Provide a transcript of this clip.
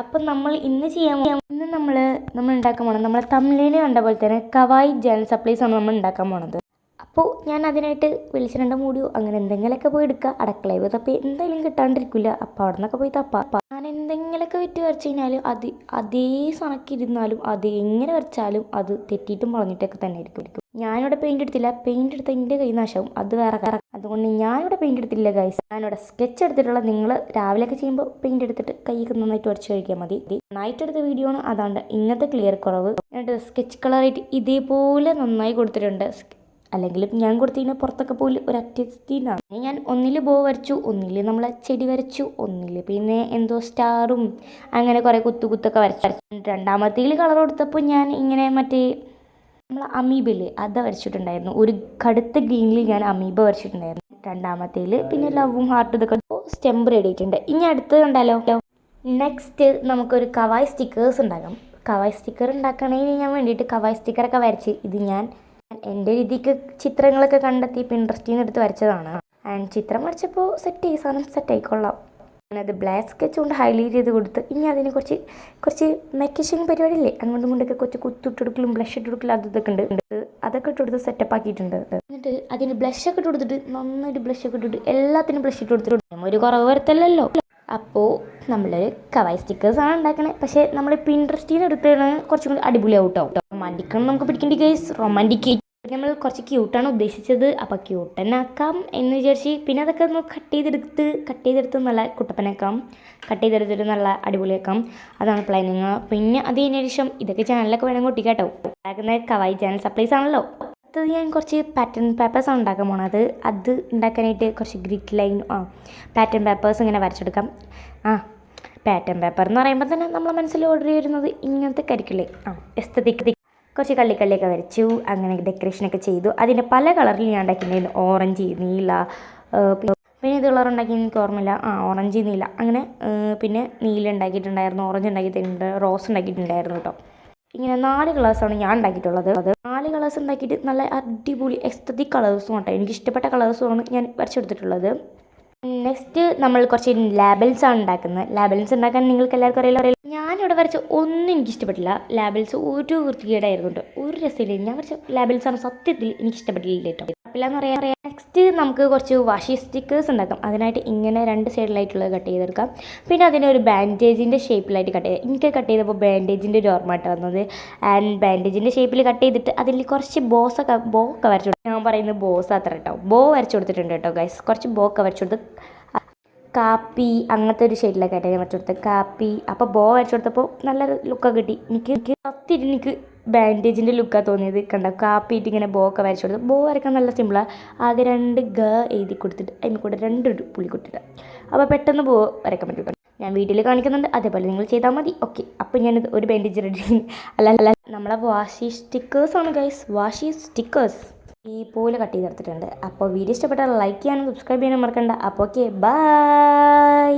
അപ്പം നമ്മൾ ഇന്ന് നമ്മൾ ഉണ്ടാക്കാൻ പോകണം നമ്മൾ തമിഴിൽ കണ്ട പോലെ തന്നെ കവായി ജനറൽ സപ്ലൈസ് ആണ് നമ്മൾ ഉണ്ടാക്കാൻ പോണത്. അപ്പോൾ ഞാൻ അതിനായിട്ട് വെളിച്ചെണ്ണ മൂടിയോ അങ്ങനെ എന്തെങ്കിലുമൊക്കെ പോയി എടുക്കുക. അടുക്കളയിൽ തപ്പി എന്തായാലും കിട്ടാണ്ടിരിക്കില്ല. അപ്പോൾ അവിടെ നിന്നൊക്കെ പോയി തപ്പാം. ഞാൻ എന്തെങ്കിലുമൊക്കെ വിറ്റ് വരച്ച് കഴിഞ്ഞാൽ അതേ സണക്കിരുന്നാലും അത് എങ്ങനെ വരച്ചാലും അത് തെറ്റിയിട്ടും വളഞ്ഞിട്ടൊക്കെ തന്നെ ആയിരിക്കും. ഞാനിവിടെ പെയിൻ്റ് എടുത്തില്ല. പെയിൻ്റ് എടുത്ത എൻ്റെ കൈ നാശവും. അത് വേറെ അതുകൊണ്ട് ഞാനിവിടെ പെയിൻ്റ് എടുത്തില്ല ഗൈസ്. ഞാനിവിടെ സ്കെച്ച് എടുത്തിട്ടുള്ള നിങ്ങൾ രാവിലെയൊക്കെ ചെയ്യുമ്പോൾ പെയിൻ്റ് എടുത്തിട്ട് കൈയൊക്കെ നന്നായിട്ട് വരച്ച് കഴിക്കാൻ മതി. നന്നായിട്ട് എടുത്ത വീഡിയോ ആണ്, അതാണ്ട് ഇങ്ങനത്തെ ക്ലിയർ കുറവ്. എന്നിട്ട് സ്കെച്ച് കളറായിട്ട് ഇതേപോലെ നന്നായി കൊടുത്തിട്ടുണ്ട്. അല്ലെങ്കിലും ഞാൻ കൊടുത്തതിന് പുറത്തൊക്കെ പോലും ഒരു അറ്റസ്റ്റിനാണ്. ഞാൻ ഒന്നിൽ ബോ വരച്ചു, ഒന്നിൽ നമ്മളെ ചെടി വരച്ചു, ഒന്നിൽ പിന്നെ എന്തോ സ്റ്റാറും അങ്ങനെ കുറേ കുത്തൊക്കെ വരച്ചു. രണ്ടാമത്തേൽ കളർ കൊടുത്തപ്പോൾ ഞാൻ ഇങ്ങനെ മറ്റേ നമ്മൾ അമീബയില്ലേ അത് വരച്ചിട്ടുണ്ടായിരുന്നു. ഒരു കടുത്ത ഗ്രീനിൽ ഞാൻ അമീബ വരച്ചിട്ടുണ്ടായിരുന്നു. രണ്ടാമത്തേൽ പിന്നെ ലവും ഹാർട്ടും ഇതൊക്കെ സ്റ്റെമ്പ് റെഡി ആയിട്ടുണ്ട്. ഇനി അടുത്ത് കണ്ടാലോ. നെക്സ്റ്റ് നമുക്കൊരു കവായ് സ്റ്റിക്കേഴ്സ് ഉണ്ടാക്കാം. കവായ് സ്റ്റിക്കർ ഉണ്ടാക്കണമെങ്കിൽ ഞാൻ വേണ്ടിയിട്ട് കവായ് സ്റ്റിക്കറൊക്കെ വരച്ച് ഇത് ഞാൻ എൻ്റെ രീതിക്ക് ചിത്രങ്ങളൊക്കെ കണ്ടെത്തി പിൻട്രസ്റ്റിൽ നിന്ന് എടുത്ത് വരച്ചതാണ്. ആൻഡ് ചിത്രം വരച്ചപ്പോൾ സാധനം സെറ്റായിക്കൊള്ളാം. ഞാനത് ബ്ലാക്ക് സ്കെച്ച് കൊണ്ട് ഹൈലൈറ്റ് ചെയ്ത് കൊടുത്ത് ഇനി അതിന് കുറച്ച് മെക്കിഷിങ് പരിപാടിയില്ലേ അങ്ങോട്ടും കൊണ്ടൊക്കെ കുറച്ച് കുത്തിട്ടെടുക്കലും ബ്ലഷ് ഇട്ട് കൊടുക്കലും അതൊക്കെ ഉണ്ട്. അതൊക്കെ ഇട്ട് കൊടുത്ത് സെറ്റപ്പ് ആക്കിയിട്ടുണ്ട്. എന്നിട്ട് അതിന് ബ്ലഷൊക്കെ ഇട്ട് കൊടുത്തിട്ട് നന്നായിട്ട് ബ്ലഷൊക്കെ ഇട്ടിട്ട് എല്ലാത്തിനും ബ്ലഷ് ഇട്ട് കൊടുത്തിട്ട് ഒരു കുറവ് വരുത്തല്ലോ. അപ്പോൾ നമ്മൾ കവായ് സ്റ്റിക്കേഴ്സാണ് ഉണ്ടാക്കണേ. പക്ഷേ നമ്മൾ പിൻട്രസ്റ്റിൽ നിന്ന് എടുത്താണ് കുറച്ചും കൂടി അടിപൊളിയാവും കേട്ടോ. റൊമാൻറ്റിക്കാണ് നമുക്ക് പിടിക്കേണ്ട കേസ്. റൊമാൻറ്റിക് നമ്മൾ കുറച്ച് ക്യൂട്ടാണ് ഉദ്ദേശിച്ചത്. അപ്പോൾ ക്യൂട്ട് തന്നെ ആക്കാം എന്ന് വിചാരിച്ച് പിന്നെ അതൊക്കെ ഒന്ന് കട്ട് ചെയ്തെടുത്ത് നല്ല കുട്ടപ്പനാക്കാം. കട്ട് ചെയ്തെടുത്തിട്ട് നല്ല അടിപൊളിയാക്കാം. അതാണ് പ്ലാനിങ്. പിന്നെ അത് കഴിഞ്ഞ ശേഷം ഇതൊക്കെ ചാനലൊക്കെ വേണമെങ്കിൽ ഒട്ടിക്കാട്ടോ. ഉണ്ടാക്കുന്ന കവായ് ജനറൽ സപ്ലൈസ് ആണല്ലോ. അടുത്തത് ഞാൻ കുറച്ച് പാറ്റേൺ പേപ്പേഴ്സാണ് ഉണ്ടാക്കാൻ പോണത്. അത് ഉണ്ടാക്കാനായിട്ട് കുറച്ച് ഗ്രിഡ് ലൈൻ പാറ്റേൺ പേപ്പേഴ്സ് ഇങ്ങനെ വരച്ചെടുക്കാം. പാറ്റേൺ പേപ്പർ എന്ന് പറയുമ്പോൾ തന്നെ നമ്മളെ മനസ്സിൽ ഓർഡർ വരുന്നത് ഇങ്ങനത്തെ കരിക്കില്ലേ എസ്തറ്റിക് കുറച്ച് കള്ളിയൊക്കെ വരച്ചു. അങ്ങനെ ഡെക്കറേഷനൊക്കെ ചെയ്തു. അതിൻ്റെ പല കളറിൽ ഞാൻ ഉണ്ടാക്കിയിട്ടുണ്ടായിരുന്നു. ഓറഞ്ച്, നീല, പിന്നെ ഇത് കളർ ഉണ്ടാക്കി എനിക്ക് ഓർമ്മയില്ല. ഓറഞ്ച്, നീല അങ്ങനെ. പിന്നെ നീല ഉണ്ടാക്കിയിട്ടുണ്ടായിരുന്നു, ഓറഞ്ച് ഉണ്ടാക്കിയിട്ടുണ്ട്, റോസ് ഉണ്ടാക്കിയിട്ടുണ്ടായിരുന്നു കേട്ടോ. ഇങ്ങനെ 4 കളേഴ്സാണ് ഞാൻ ഉണ്ടാക്കിയിട്ടുള്ളത്. 4 കളേഴ്സ് ഉണ്ടാക്കിയിട്ട് നല്ല അടിപൊളി എസ്തറ്റിക് കളേഴ്സും കേട്ടോ. എനിക്കിഷ്ടപ്പെട്ട കളേഴ്സുമാണ് ഞാൻ വരച്ചെടുത്തിട്ടുള്ളത്. നെക്സ്റ്റ് നമ്മൾ കുറച്ച് ലാബിൾസാണ് ഉണ്ടാക്കുന്നത്. ലാബിൾസ് ഉണ്ടാക്കാൻ നിങ്ങൾക്ക് എല്ലാവർക്കും അറിയില്ല. ഞാനിവിടെ വരച്ച ഒന്നും എനിക്കിഷ്ടപ്പെട്ടില്ല. ലാബിൾസ് ഒരു വൃത്തികേടായിരുന്നു കേട്ടോ. ഒരു രസമില്ല. ഞാൻ വരച്ച ലാബിൾസാണ് സത്യത്തിൽ എനിക്കിഷ്ടപ്പെട്ടില്ല കേട്ടോ. എന്ന് പറയാം. നെക്സ്റ്റ് നമുക്ക് കുറച്ച് വാഷി സ്റ്റിക്കേഴ്സ് ഉണ്ടാക്കാം. അതിനായിട്ട് ഇങ്ങനെ 2 സൈഡിലായിട്ടുള്ളത് കട്ട് ചെയ്തെടുക്കാം. പിന്നെ അതിനെ ഒരു ബാൻഡേജിൻ്റെ ഷേപ്പിലായിട്ട് കട്ട് ചെയ്ത് എനിക്ക് കട്ട് ചെയ്തപ്പോൾ ബാൻഡേജിൻ്റെ ഒരു ഓർമ്മയായിട്ട് വന്നത്. ആൻഡ് ബാൻഡേജിൻ്റെ ഷേപ്പിൽ കട്ട് ചെയ്തിട്ട് അതിൽ കുറച്ച് ബോ ഒക്കെ വരച്ചു കൊടുത്തു. ഞാൻ പറയുന്നത് ബോസ് അത്ര കേട്ടോ. ബോ വരച്ചു കൊടുത്തിട്ടുണ്ട് കേട്ടോ ഗൈസ്. കുറച്ച് ബോ ഒക്കെ വരച്ചു കൊടുത്ത് കാപ്പി അങ്ങനത്തെ ഒരു ഷെയ്ഡിലൊക്കെ ആയിട്ട് ഞാൻ വരച്ചു കൊടുത്തത് കാപ്പി. അപ്പോൾ ബോ വരച്ചു കൊടുത്തപ്പോൾ നല്ലൊരു ലുക്കൊക്കെ കിട്ടി. എനിക്ക് ബാൻഡേജിൻ്റെ ലുക്കാണ് തോന്നിയത്. കണ്ട കാപ്പിയിട്ട് ഇങ്ങനെ ബോ ഒക്കെ വരച്ചു കൊടുത്ത്. ബോ വരയ്ക്കാൻ നല്ല സിമ്പിളാണ്. ആകെ 2 എഴുതി കൊടുത്തിട്ട് അതിന് കൂടെ 2 പുളി കൊടുത്തിട്ട് അപ്പോൾ പെട്ടെന്ന് ബോ വരയ്ക്കാൻ പറ്റും. ഞാൻ വീട്ടിൽ കാണിക്കുന്നുണ്ട്, അതേപോലെ നിങ്ങൾ ചെയ്താൽ മതി. ഓക്കെ, അപ്പോൾ ഞാനിത് ഒരു ബാൻഡേജ് റെഡി. അല്ല നമ്മളെ വാഷി സ്റ്റിക്കേഴ്സാണ് ഗൈസ്. വാഷി സ്റ്റിക്കേഴ്സ് ഈ പോലെ കട്ട് ചെയ്തെടുത്തിട്ടുണ്ട്. അപ്പോൾ വീഡിയോ ഇഷ്ടപ്പെട്ടാൽ ലൈക്ക് ചെയ്യാനും സബ്സ്ക്രൈബ് ചെയ്യാനും മറക്കണ്ട. അപ്പോൾ ഓക്കെ, ബൈ.